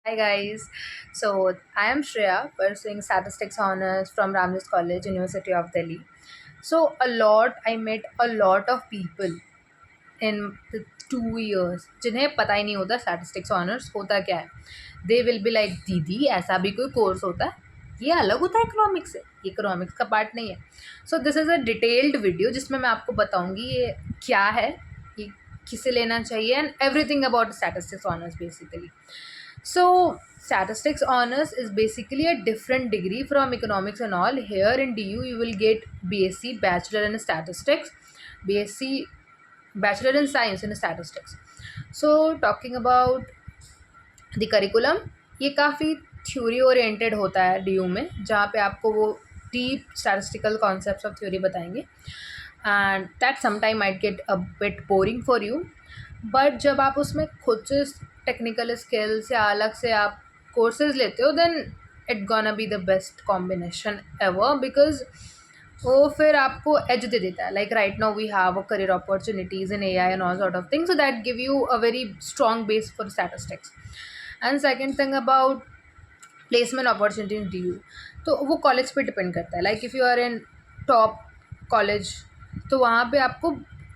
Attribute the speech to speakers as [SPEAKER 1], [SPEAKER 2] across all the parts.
[SPEAKER 1] Hi guys. So I am Shreya, pursuing statistics honors from Ramjas College, University of Delhi. So I met a lot of people in the 2 years जिन्हें पता ही नहीं होता statistics honours होता क्या है. They will be like दीदी ऐसा भी कोई कोर्स होता है, ये अलग होता है इकोनॉमिक्स से, ये इकोनॉमिक्स का पार्ट नहीं है. So this is a detailed video जिसमें मैं आपको बताऊंगी ये क्या है, ये किसे लेना चाहिए and everything about statistics honours basically. So, statistics honors is basically a different degree from economics and all. Here in DU, you will get BSc, Bachelor in Statistics, BSc, Bachelor in Science in Statistics. So, talking about the curriculum, ये काफ़ी theory oriented होता है D you में, जहाँ पे आपको वो deep statistical concepts of theory बताएंगे and that sometime might get a bit boring for you. But जब आप उसमें खुद से टेक्निकल स्किल्स या अलग से आप कोर्सेज लेते हो then it gonna be the best combination ever, because वो फिर आपको एज दे देता है. Like right now we have a career opportunities in AI and all sort of things, so that give you a very strong base for statistics. And second thing about placement opportunity in DU, तो वो college पे depend करता है. Like if you are in top college तो वहाँ पे आपको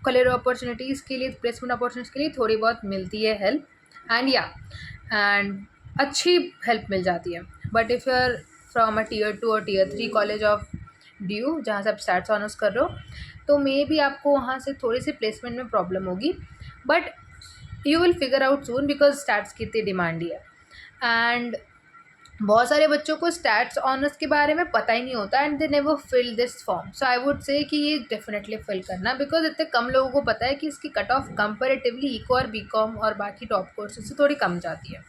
[SPEAKER 1] career opportunities के लिए, प्लेसमेंट अपॉर्चुनिटीज़ के लिए थोड़ी बहुत मिलती है हेल्प एंड अच्छी हेल्प मिल जाती है. But if you are from a Tier 2 और Tier 3 कॉलेज ऑफ DU जहाँ से आप स्टैट्स ऑनर्स कर रहे हो, तो मे बी आपको वहाँ से थोड़ी सी प्लेसमेंट में प्रॉब्लम होगी, but you will figure out soon because stats की इतनी डिमांड ही है. एंड बहुत सारे बच्चों को स्टैट्स ऑनर्स के बारे में पता ही नहीं होता and they never fill this form. So I would say कि ये डेफिनेटली फिल करना, बिकॉज इतने कम लोगों को पता है कि इसकी कट ऑफ कंपेरेटिवली इको और BCom और बाकी टॉप कोर्सेज से थोड़ी कम जाती है.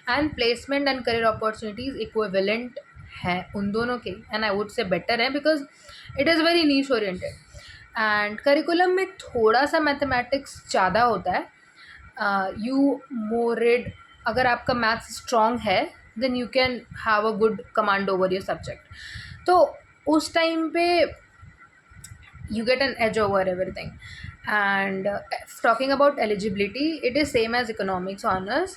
[SPEAKER 1] And placement and career opportunities equivalent है उन दोनों के, and I would say better है because it is very niche oriented. And curriculum में थोड़ा सा मैथमेटिक्स ज़्यादा होता है. यू मोरेड, अगर आपका मैथ्स स्ट्रॉन्ग है then you can have a good command over your subject. तो उस टाइम पे you get an edge over everything. And talking about eligibility, it is same as economics honors.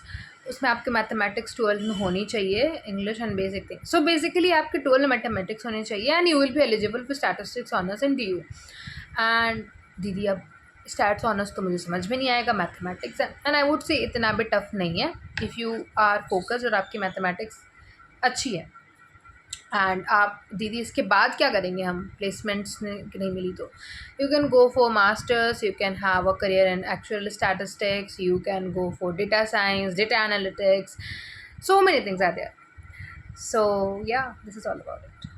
[SPEAKER 1] उसमें आपके मैथमेटिक्स 12 में होनी चाहिए, English and basic thing. So basically आपके 12 में मैथमेटिक्स होनी चाहिए and you will be eligible for statistics honours in DU. And दीदी अब स्टैट्स ऑनर्स तो मुझे समझ में नहीं आएगा, मैथमेटिक्स एंड आई वुड से इतना भी टफ नहीं है इफ़ यू आर फोकस और आपकी मैथमेटिक्स अच्छी है. एंड आप दीदी इसके बाद क्या करेंगे, हम प्लेसमेंट्स नहीं मिली तो you can go for masters, you can have a career in actual statistics, you can go for data science, data analytics, so many things are there. So yeah, this is all about it.